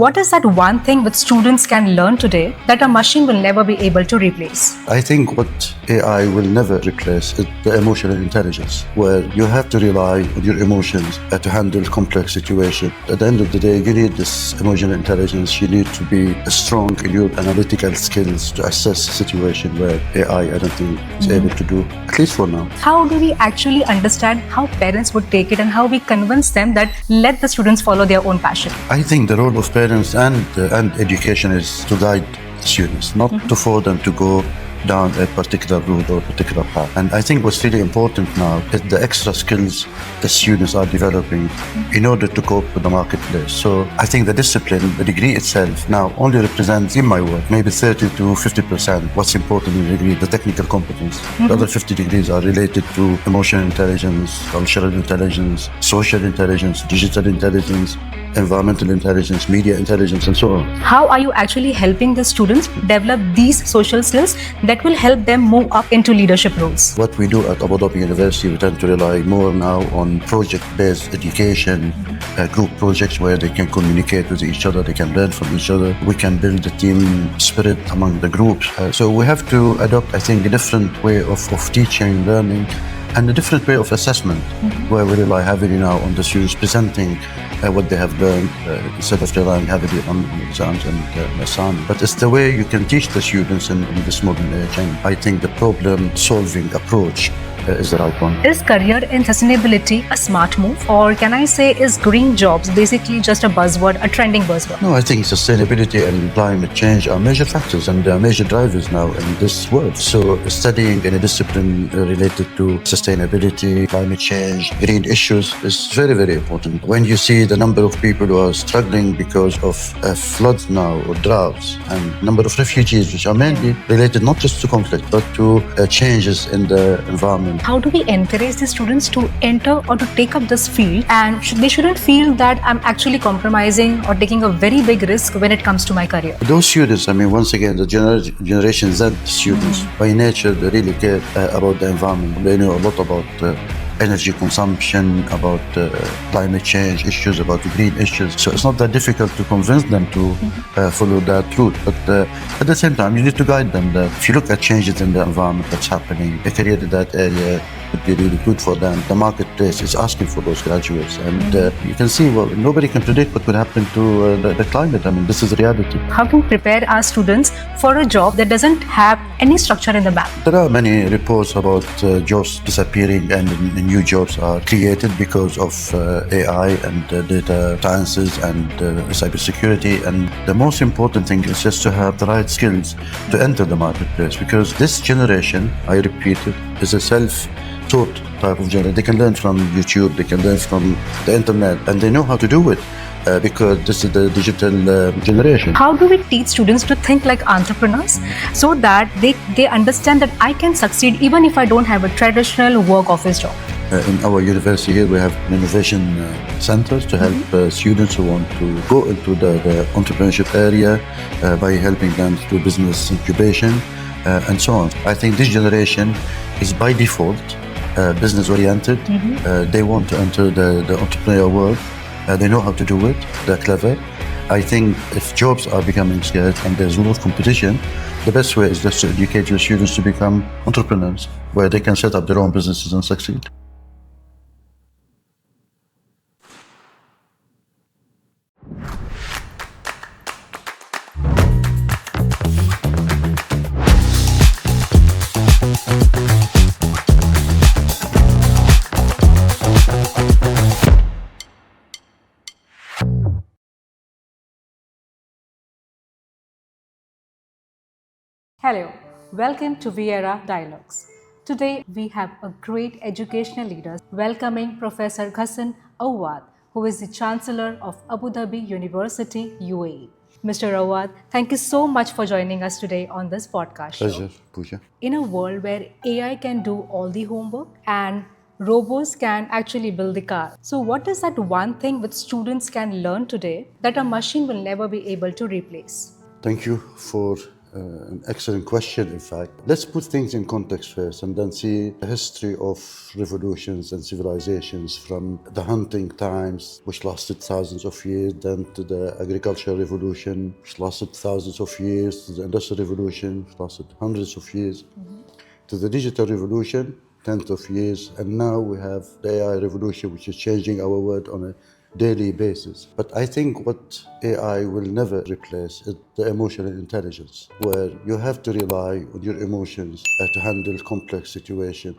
What is that one thing which students can learn today that a machine will never be able to replace? I think what AI will never replace is the emotional intelligence, where you have to rely on your emotions to handle complex situations. At the end of the day, you need this emotional intelligence. You need to be strong in your analytical skills to assess a situation where AI, I don't think, is able to do, at least for now. How do we actually understand how parents would take it and how we convince them that let the students follow their own passion? I think the role of parents and education is to guide students, not to force them to go down a particular route or a particular path. And I think what's really important now is the extra skills the students are developing in order to cope with the marketplace. So I think the discipline, the degree itself now only represents, in my work, maybe 30 to 50% what's important in the degree, the technical competence. The other 50 degrees are related to emotional intelligence, cultural intelligence, social intelligence, digital intelligence, environmental intelligence, media intelligence, and so on. How are you actually helping the students develop these social skills that will help them move up into leadership roles? What we do at Abu Dhabi University, we tend to rely more now on project-based education, group projects where they can communicate with each other, they can learn from each other. We can build a team spirit among the groups. So we have to adopt, I think, a different way of teaching, learning, and a different way of assessment, where we rely heavily now on the students presenting what they have learned instead of relying heavily on exams and assignments. But it's the way you can teach the students in this modern age, and I think the problem-solving approach is the right one. Is career in sustainability a smart move, or can I say is green jobs basically just a buzzword, a trending buzzword? No, I think sustainability and climate change are major factors and major drivers now in this world. So studying in a discipline related to sustainability, climate change, green issues is very, very important. When you see the number of people who are struggling because of floods now or droughts, and number of refugees, which are mainly related not just to conflict but to changes in the environment. How do we encourage the students to enter or to take up this field, and they shouldn't feel that I'm actually compromising or taking a very big risk when it comes to my career? Those students, I mean, once again, the Generation Z students, by nature, they really care about the environment. They know a lot about energy consumption, about climate change issues, about green issues. So it's not that difficult to convince them to follow that route. But at the same time, you need to guide them that if you look at changes in the environment that's happening, a career in that area would be really good for them. The marketplace is asking for those graduates. And you can see, well, nobody can predict what will happen to the climate. I mean, this is reality. How can we prepare our students for a job that doesn't have any structure in the back? There are many reports about jobs disappearing and new jobs are created because of AI and data sciences and cybersecurity. And the most important thing is just to have the right skills to enter the marketplace, because this generation, I repeat it, is a self-taught type of generation. They can learn from YouTube, they can learn from the internet, and they know how to do it. Because this is the digital generation. How do we teach students to think like entrepreneurs so that they understand that I can succeed even if I don't have a traditional work office job? In our university here, we have innovation centers to help students who want to go into the entrepreneurship area by helping them through business incubation and so on. I think this generation is by default business-oriented. They want to enter the entrepreneurial world. They know how to do it. They're clever. I think if jobs are becoming scarce and there's a lot of competition, the best way is just to educate your students to become entrepreneurs, where they can set up their own businesses and succeed. Hello, welcome to Viera Dialogues. Today we have a great educational leader welcoming Professor Ghassan Aouad, who is the Chancellor of Abu Dhabi University, UAE. Mr. Aouad, thank you so much for joining us today on this podcast show. Pleasure, Pooja. In a world where AI can do all the homework and robots can actually build the car, so what is that one thing which students can learn today that a machine will never be able to replace? Thank you for an excellent question, in fact. Let's put things in context first and then see the history of revolutions and civilizations from the hunting times, which lasted thousands of years, then to the agricultural revolution, which lasted thousands of years, to the industrial revolution, which lasted hundreds of years, to the digital revolution, tens of years, and now we have the AI revolution, which is changing our world on a daily basis. But I think what AI will never replace is the emotional intelligence, where you have to rely on your emotions to handle complex situations.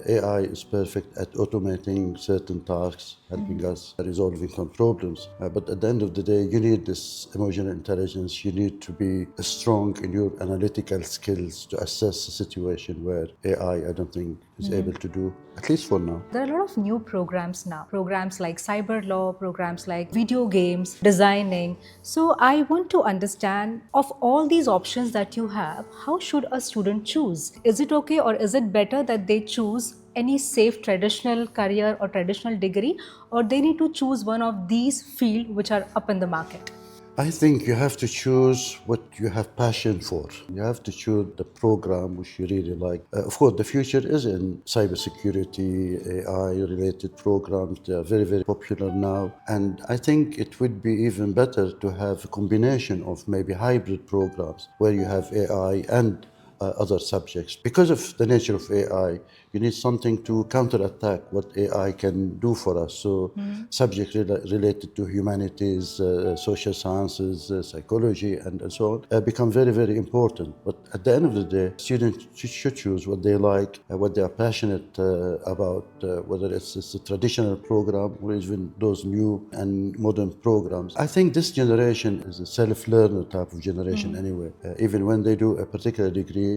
AI is perfect at automating certain tasks, helping us resolving some problems. But at the end of the day, you need this emotional intelligence. You need to be strong in your analytical skills to assess a situation where AI, I don't think, is able to do, at least for now. There are a lot of new programs now, programs like cyber law, programs like video games, designing. So I want to understand, of all these options that you have, how should a student choose? Is it okay or is it better that they choose any safe traditional career or traditional degree, or they need to choose one of these fields which are up in the market? I think you have to choose what you have passion for. You have to choose the program which you really like. Of course, the future is in cybersecurity, AI-related programs. They are very, very popular now. And I think it would be even better to have a combination of maybe hybrid programs where you have AI and other subjects. Because of the nature of AI, you need something to counterattack what AI can do for us. So subjects related to humanities, social sciences, psychology, and so on become very, very important. But at the end of the day, students should choose what they like, what they are passionate about, whether it's a traditional program or even those new and modern programs. I think this generation is a self-learner type of generation anyway. Even when they do a particular degree,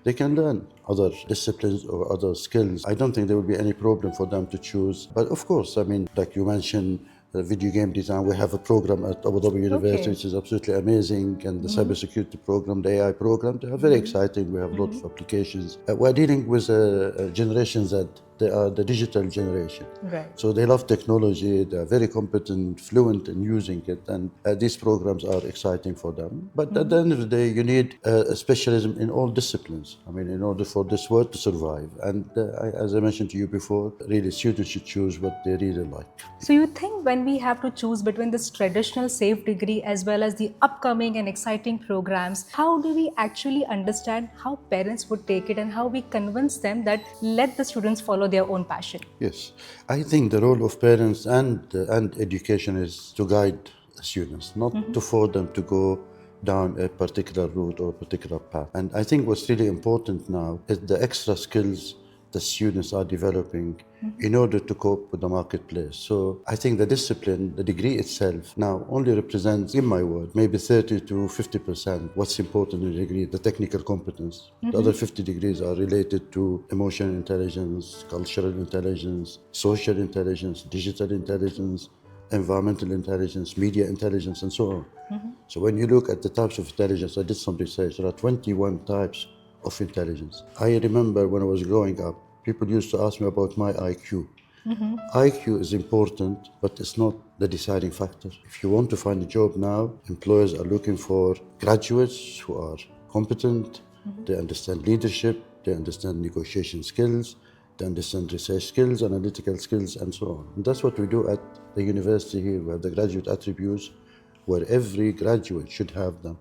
they can learn other disciplines or other skills. I don't think there will be any problem for them to choose. But of course, I mean, like you mentioned, video game design, we have a program at Abu Dhabi University, which is absolutely amazing, and the cybersecurity program, the AI program, they are very exciting. We have a lot of applications. We're dealing with Generation Z. They are the digital generation. Right. So they love technology, they are very competent, fluent in using it, and these programs are exciting for them. But at the end of the day, you need a specialism in all disciplines. I mean, in order for this world to survive. And as I mentioned to you before, really students should choose what they really like. So you think when we have to choose between this traditional safe degree as well as the upcoming and exciting programs, how do we actually understand how parents would take it and how we convince them that let the students follow their own passion? Yes, I think the role of parents and education is to guide students, not to force them to go down a particular route or a particular path. And I think what's really important now is the extra skills the students are developing in order to cope with the marketplace. So I think the discipline, the degree itself now only represents, in my word, maybe 30 to 50% what's important in the degree, the technical competence. The other 50 degrees are related to emotional intelligence, cultural intelligence, social intelligence, digital intelligence, environmental intelligence, media intelligence, and so on. So when you look at the types of intelligence, I did some research, there are 21 types of intelligence. I remember when I was growing up, people used to ask me about my IQ. IQ is important, but it's not the deciding factor. If you want to find a job now, employers are looking for graduates who are competent, they understand leadership, they understand negotiation skills, they understand research skills, analytical skills, and so on. And that's what we do at the university here. We have the graduate attributes where every graduate should have them,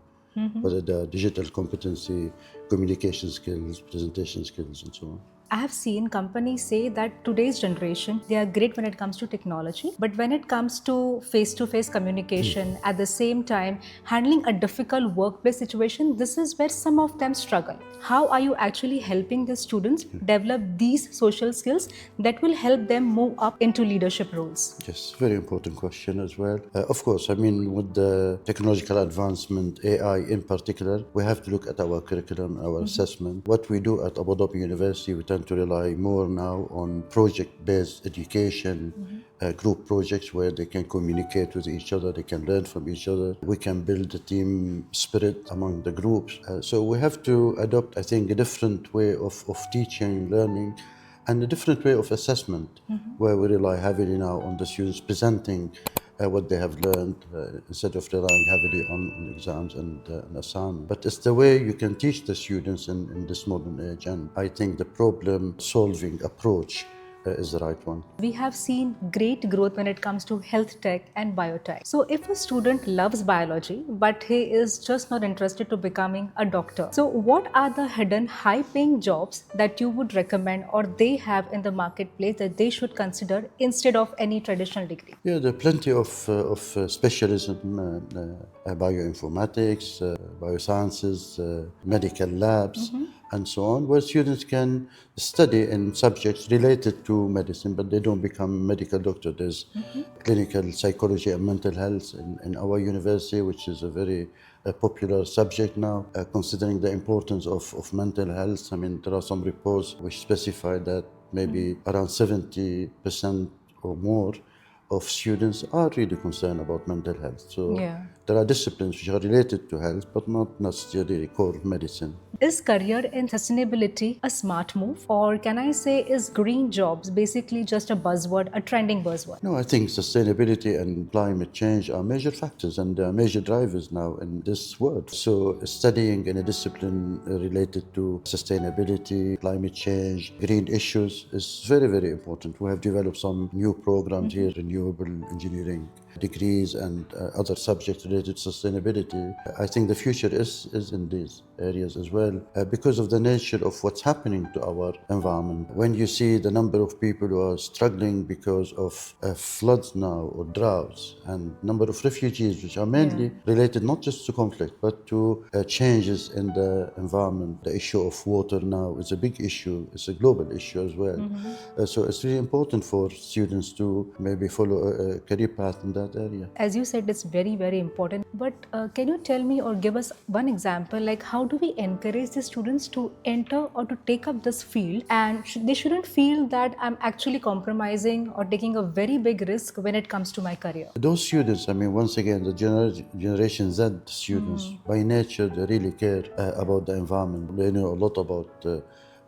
whether they're digital competency, communication skills, presentation skills, and so on. I have seen companies say that today's generation, they are great when it comes to technology, but when it comes to face-to-face communication, at the same time, handling a difficult workplace situation, this is where some of them struggle. How are you actually helping the students develop these social skills that will help them move up into leadership roles? Yes, very important question as well. Of course, I mean, with the technological advancement, AI in particular, we have to look at our curriculum, our assessment. What we do at Abu Dhabi University, we tend to rely more now on project-based education, group projects where they can communicate with each other, they can learn from each other. We can build a team spirit among the groups. So we have to adopt, I think, a different way of teaching, learning, and a different way of assessment, where we rely heavily now on the students presenting what they have learned instead of relying heavily on exams and assignments. But it's the way you can teach the students in this modern age, and I think the problem-solving approach is the right one. We have seen great growth when it comes to health tech and biotech. So if a student loves biology, but he is just not interested to becoming a doctor, so what are the hidden high paying jobs that you would recommend or they have in the marketplace that they should consider instead of any traditional degree? Yeah, there are plenty of specialism, bioinformatics, biosciences, medical labs, and so on, where students can study in subjects related to medicine, but they don't become medical doctor. There's clinical psychology and mental health in our university, which is a very popular subject now, considering the importance of mental health. I mean, there are some reports which specify that maybe around 70% or more of students are really concerned about mental health. So Yeah. there are disciplines which are related to health, but not necessarily core medicine. Is career in sustainability a smart move, or can I say is green jobs basically just a buzzword, a trending buzzword? No, I think sustainability and climate change are major factors and major drivers now in this world. So studying in a discipline related to sustainability, climate change, green issues is very, very important. We have developed some new programs here, renewable engineering degrees and other subjects related to sustainability. I think the future is in these areas as well because of the nature of what's happening to our environment. When you see the number of people who are struggling because of floods now or droughts and number of refugees which are mainly related not just to conflict but to changes in the environment. The issue of water now is a big issue. It's a global issue as well. So it's really important for students to maybe follow a career path in that area. As you said, it's very, very important. But can you tell me or give us one example, like how do we encourage the students to enter or to take up this field, and they shouldn't feel that I'm actually compromising or taking a very big risk when it comes to my career? Those students, I mean, once again, the Generation Z students, by nature, they really care about the environment. They know a lot about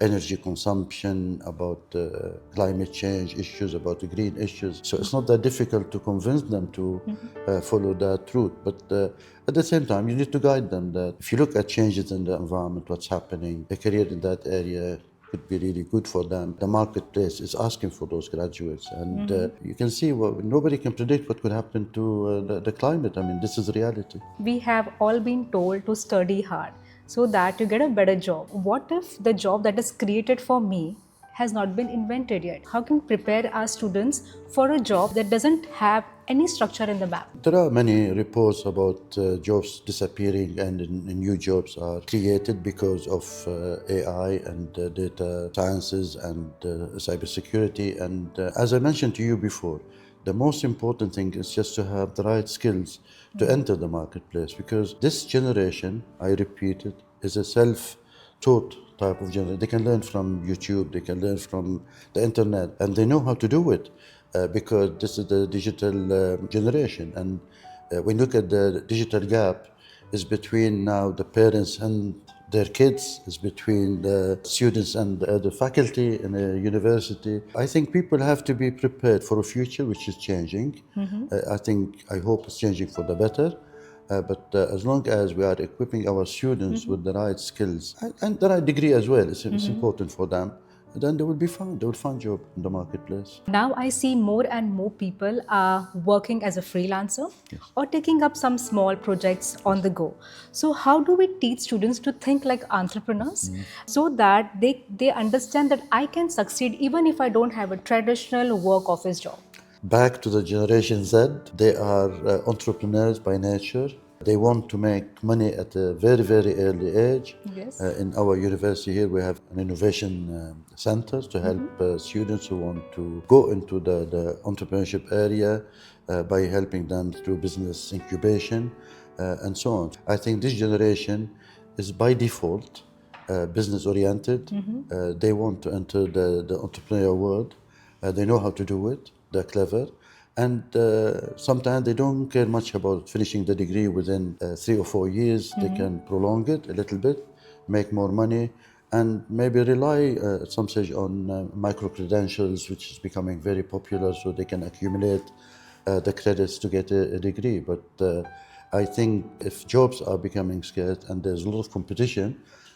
energy consumption, about climate change issues, about the green issues. So it's not that difficult to convince them to follow that route. But at the same time, you need to guide them that if you look at changes in the environment, what's happening, a career in that area could be really good for them. The marketplace is asking for those graduates. And you can see, nobody can predict what could happen to the climate. I mean, this is reality. We have all been told to study hard so that you get a better job. What if the job that is created for me has not been invented yet? How can we prepare our students for a job that doesn't have any structure in the map? There are many reports about jobs disappearing and new jobs are created because of AI and data sciences and cybersecurity. And as I mentioned to you before, the most important thing is just to have the right skills to enter the marketplace, because this generation, I repeat it, is a self-taught type of generation. They can learn from YouTube, they can learn from the internet, and they know how to do it because this is the digital generation. And when you look at the digital gap is between now the parents and their kids, is between the students and the faculty in a university. I think people have to be prepared for a future which is changing. I hope it's changing for the better. But as long as we are equipping our students with the right skills and the right degree as well, it's important for them, then they will be fine. They will find job in the marketplace. Now I see more and more people are working as a freelancer or taking up some small projects on the go. So how do we teach students to think like entrepreneurs so that they understand that I can succeed even if I don't have a traditional work office job? Back to the Generation Z, they are entrepreneurs by nature. They want to make money at a very, very early age. Yes. In our university here, we have an innovation center to help students who want to go into the entrepreneurship area by helping them through business incubation and so on. I think this generation is by default business oriented. They want to enter the entrepreneurial world. They know how to do it. They're clever. And sometimes they don't care much about finishing the degree within 3 or 4 years. They can prolong it a little bit, make more money, and maybe rely at some stage on micro-credentials, which is becoming very popular, so they can accumulate the credits to get a degree. But I think if jobs are becoming scarce and there's a lot of competition,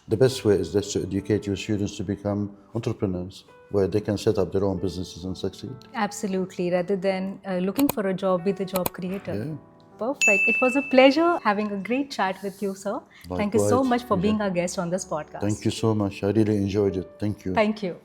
the best way is just to educate your students to become entrepreneurs, where they can set up their own businesses and succeed. Absolutely. Rather than looking for a job, be the job creator. Yeah. Perfect. It was a pleasure having a great chat with you, sir. Thank you so Likewise, much for Vijay. being our guest on this podcast. Thank you so much. I really enjoyed it. Thank you. Thank you.